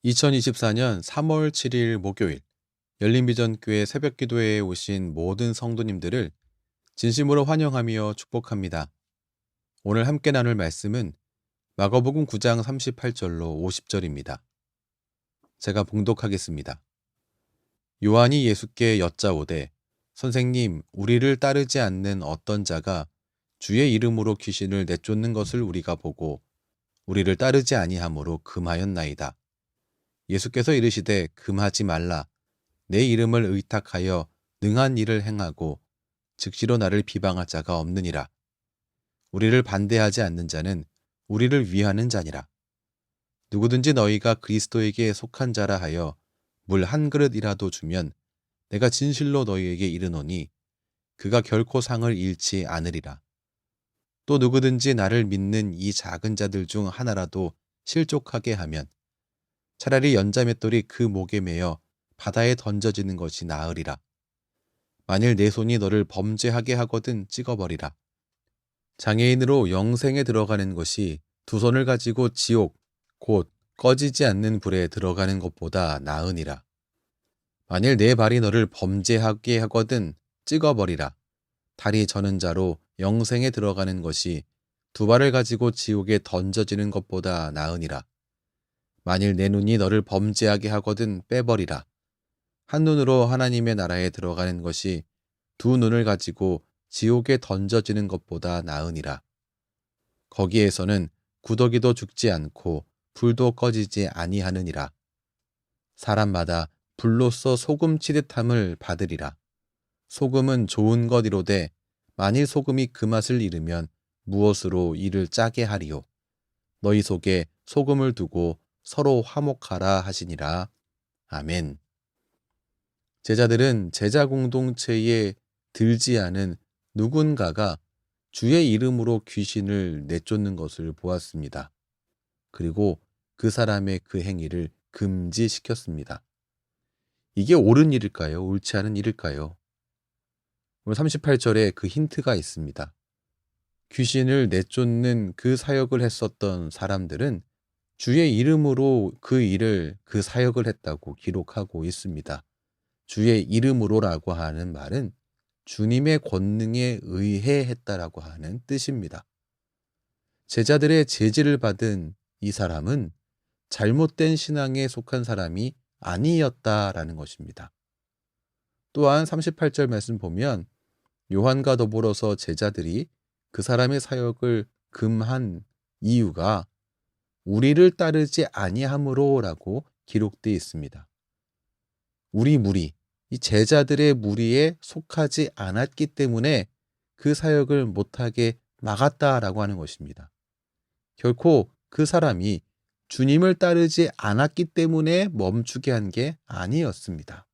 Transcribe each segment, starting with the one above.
2024년 3월 7일 목요일 열린비전교회 새벽기도회에 오신 모든 성도님들을 진심으로 환영하며 축복합니다. 오늘 함께 나눌 말씀은 마가복음 9장 38절로 50절입니다. 제가 봉독하겠습니다. 요한이 예수께 여짜오되 선생님, 우리를 따르지 않는 어떤 자가 주의 이름으로 귀신을 내쫓는 것을 우리가 보고 우리를 따르지 아니하므로 금하였나이다. 예수께서 이르시되 금하지 말라. 내 이름을 의탁하여 능한 일을 행하고 즉시로 나를 비방할 자가 없느니라. 우리를 반대하지 않는 자는 우리를 위하는 자니라. 누구든지 너희가 그리스도에게 속한 자라 하여 물 한 그릇이라도 주면 내가 진실로 너희에게 이르노니 그가 결코 상을 잃지 않으리라. 또 누구든지 나를 믿는 이 작은 자들 중 하나라도 실족하게 하면 차라리 연자맷돌이 그 목에 매어 바다에 던져지는 것이 나으리라. 만일 내 손이 너를 범죄하게 하거든 찍어버리라. 장애인으로 영생에 들어가는 것이 두 손을 가지고 지옥, 곧 꺼지지 않는 불에 들어가는 것보다 나으니라. 만일 내 발이 너를 범죄하게 하거든 찍어버리라. 다리 저는 자로 영생에 들어가는 것이 두 발을 가지고 지옥에 던져지는 것보다 나으니라. 만일 내 눈이 너를 범죄하게 하거든 빼버리라. 한 눈으로 하나님의 나라에 들어가는 것이 두 눈을 가지고 지옥에 던져지는 것보다 나으니라. 거기에서는 구더기도 죽지 않고 불도 꺼지지 아니하느니라. 사람마다 불로써 소금 치듯함을 받으리라. 소금은 좋은 것이로되 만일 소금이 그 맛을 잃으면 무엇으로 이를 짜게 하리요. 너희 속에 소금을 두고 서로 화목하라 하시니라. 아멘. 제자들은 제자 공동체에 들지 않은 누군가가 주의 이름으로 귀신을 내쫓는 것을 보았습니다. 그리고 그 사람의 그 행위를 금지시켰습니다. 이게 옳은 일일까요? 옳지 않은 일일까요? 오늘 38절에 그 힌트가 있습니다. 귀신을 내쫓는 그 사역을 했었던 사람들은 주의 이름으로 그 사역을 했다고 기록하고 있습니다. 주의 이름으로라고 하는 말은 주님의 권능에 의해 했다라고 하는 뜻입니다. 제자들의 제지를 받은 이 사람은 잘못된 신앙에 속한 사람이 아니었다라는 것입니다. 또한 38절 말씀 보면 요한과 더불어서 제자들이 그 사람의 사역을 금한 이유가 우리를 따르지 아니함으로라고 기록되어 있습니다. 우리 무리, 이 제자들의 무리에 속하지 않았기 때문에 그 사역을 못하게 막았다라고 하는 것입니다. 결코 그 사람이 주님을 따르지 않았기 때문에 멈추게 한 게 아니었습니다.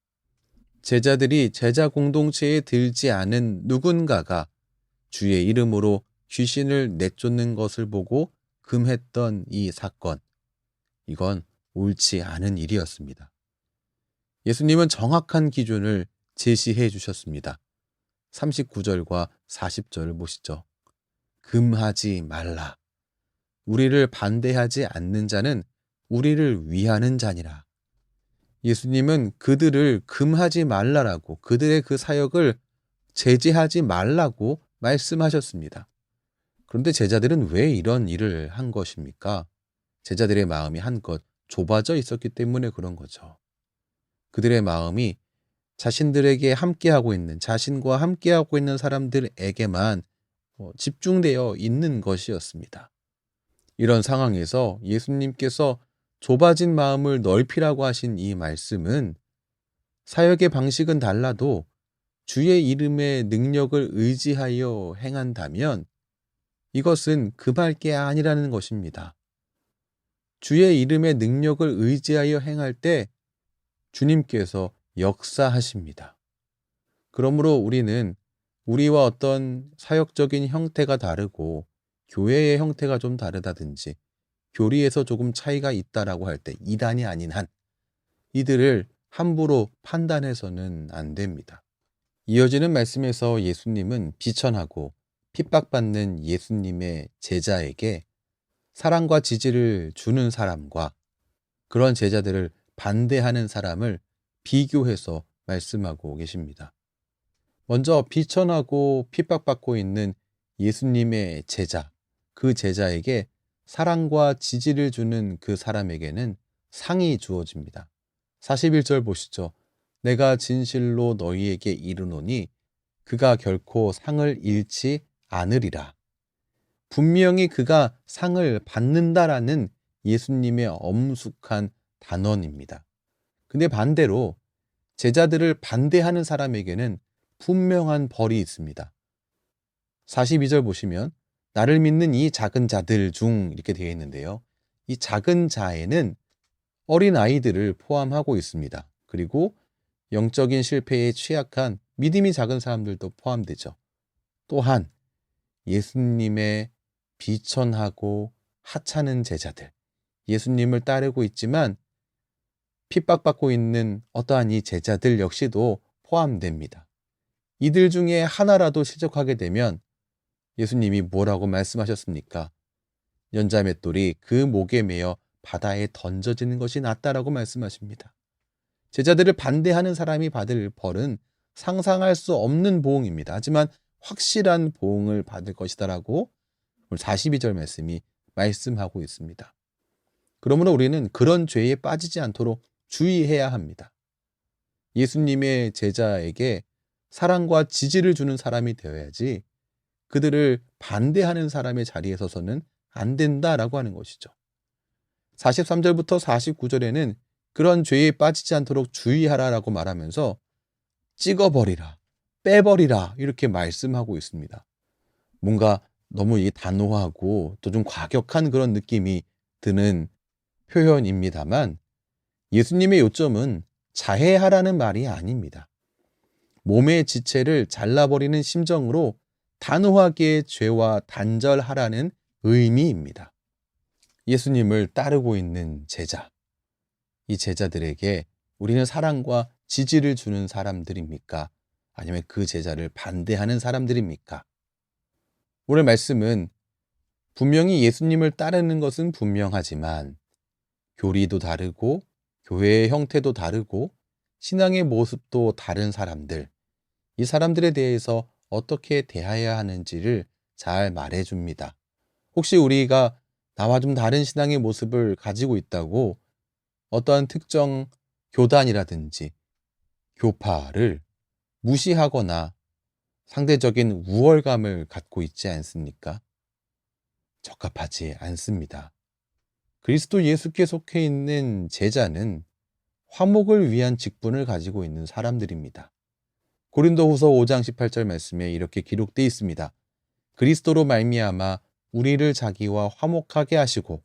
제자들이 제자 공동체에 들지 않은 누군가가 주의 이름으로 귀신을 내쫓는 것을 보고 금했던 이 사건, 이건 옳지 않은 일이었습니다. 예수님은 정확한 기준을 제시해 주셨습니다. 39절과 40절을 보시죠. 금하지 말라. 우리를 반대하지 않는 자는 우리를 위하는 자니라. 예수님은 그들을 금하지 말라라고, 그들의 그 사역을 제지하지 말라고 말씀하셨습니다. 그런데 제자들은 왜 이런 일을 한 것입니까? 제자들의 마음이 한껏 좁아져 있었기 때문에 그런 거죠. 그들의 마음이 자신들에게 함께하고 있는, 자신과 함께하고 있는 사람들에게만 집중되어 있는 것이었습니다. 이런 상황에서 예수님께서 좁아진 마음을 넓히라고 하신 이 말씀은 사역의 방식은 달라도 주의 이름의 능력을 의지하여 행한다면 이것은 금할 게 아니라는 것입니다. 주의 이름의 능력을 의지하여 행할 때 주님께서 역사하십니다. 그러므로 우리는 우리와 어떤 사역적인 형태가 다르고 교회의 형태가 좀 다르다든지 교리에서 조금 차이가 있다라고 할 때 이단이 아닌 한 이들을 함부로 판단해서는 안 됩니다. 이어지는 말씀에서 예수님은 비천하고 핍박받는 예수님의 제자에게 사랑과 지지를 주는 사람과 그런 제자들을 반대하는 사람을 비교해서 말씀하고 계십니다. 먼저 비천하고 핍박받고 있는 예수님의 제자, 그 제자에게 사랑과 지지를 주는 그 사람에게는 상이 주어집니다. 41절 보시죠. 내가 진실로 너희에게 이르노니 그가 결코 상을 잃지 않으리라. 분명히 그가 상을 받는다라는 예수님의 엄숙한 단언입니다. 근데 반대로 제자들을 반대하는 사람에게는 분명한 벌이 있습니다. 42절 보시면 나를 믿는 이 작은 자들 중 이렇게 되어 있는데요. 이 작은 자에는 어린 아이들을 포함하고 있습니다. 그리고 영적인 실패에 취약한 믿음이 작은 사람들도 포함되죠. 또한 예수님의 비천하고 하찮은 제자들, 예수님을 따르고 있지만 핍박받고 있는 어떠한 이 제자들 역시도 포함됩니다. 이들 중에 하나라도 실족하게 되면 예수님이 뭐라고 말씀하셨습니까? 연자맷돌이 그 목에 매어 바다에 던져지는 것이 낫다라고 말씀하십니다. 제자들을 반대하는 사람이 받을 벌은 상상할 수 없는 보응입니다. 하지만 확실한 보응을 받을 것이다라고 42절 말씀이 말씀하고 있습니다. 그러므로 우리는 그런 죄에 빠지지 않도록 주의해야 합니다. 예수님의 제자에게 사랑과 지지를 주는 사람이 되어야지 그들을 반대하는 사람의 자리에 서서는 안 된다라고 하는 것이죠. 43절부터 49절에는 그런 죄에 빠지지 않도록 주의하라라고 말하면서 찍어버리라, 빼버리라 이렇게 말씀하고 있습니다. 뭔가 너무 단호하고 또 좀 과격한 그런 느낌이 드는 표현입니다만 예수님의 요점은 자해하라는 말이 아닙니다. 몸의 지체를 잘라버리는 심정으로 단호하게 죄와 단절하라는 의미입니다. 예수님을 따르고 있는 제자, 이 제자들에게 우리는 사랑과 지지를 주는 사람들입니까? 아니면 그 제자를 반대하는 사람들입니까? 오늘 말씀은 분명히 예수님을 따르는 것은 분명하지만 교리도 다르고 교회의 형태도 다르고 신앙의 모습도 다른 사람들, 이 사람들에 대해서 어떻게 대해야 하는지를 잘 말해줍니다. 혹시 우리가 나와 좀 다른 신앙의 모습을 가지고 있다고 어떠한 특정 교단이라든지 교파를 무시하거나 상대적인 우월감을 갖고 있지 않습니까? 적합하지 않습니다. 그리스도 예수께 속해 있는 제자는 화목을 위한 직분을 가지고 있는 사람들입니다. 고린도후서 5장 18절 말씀에 이렇게 기록되어 있습니다. 그리스도로 말미암아 우리를 자기와 화목하게 하시고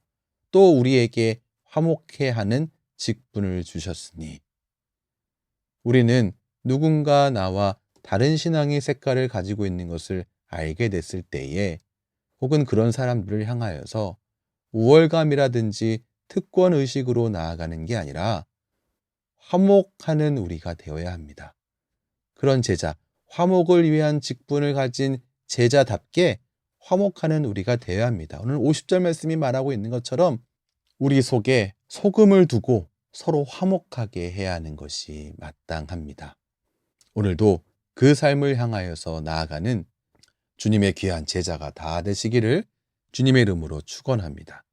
또 우리에게 화목해 하는 직분을 주셨으니. 우리는 누군가 나와 다른 신앙의 색깔을 가지고 있는 것을 알게 됐을 때에 혹은 그런 사람들을 향하여서 우월감이라든지 특권의식으로 나아가는 게 아니라 화목하는 우리가 되어야 합니다. 그런 제자, 화목을 위한 직분을 가진 제자답게 화목하는 우리가 되어야 합니다. 오늘 50절 말씀이 말하고 있는 것처럼 우리 속에 소금을 두고 서로 화목하게 해야 하는 것이 마땅합니다. 오늘도 그 삶을 향하여서 나아가는 주님의 귀한 제자가 다 되시기를 주님의 이름으로 축원합니다.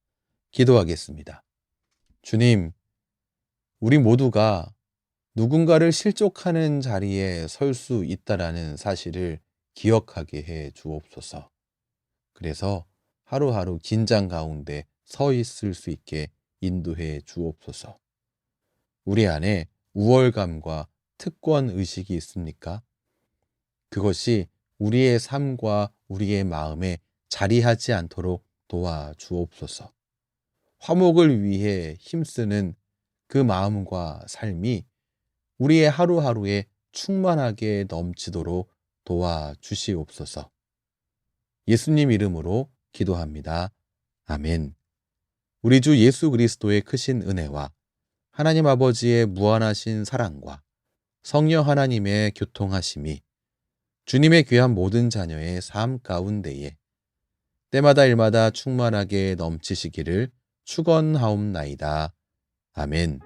기도하겠습니다. 주님, 우리 모두가 누군가를 실족하는 자리에 설 수 있다라는 사실을 기억하게 해 주옵소서. 그래서 하루하루 긴장 가운데 서 있을 수 있게 인도해 주옵소서. 우리 안에 우월감과 특권 의식이 있습니까? 그것이 우리의 삶과 우리의 마음에 자리하지 않도록 도와주옵소서. 화목을 위해 힘쓰는 그 마음과 삶이 우리의 하루하루에 충만하게 넘치도록 도와주시옵소서. 예수님 이름으로 기도합니다. 아멘. 우리 주 예수 그리스도의 크신 은혜와 하나님 아버지의 무한하신 사랑과 성령 하나님의 교통하심이 주님의 귀한 모든 자녀의 삶 가운데에 때마다 일마다 충만하게 넘치시기를 축원하옵나이다. 아멘.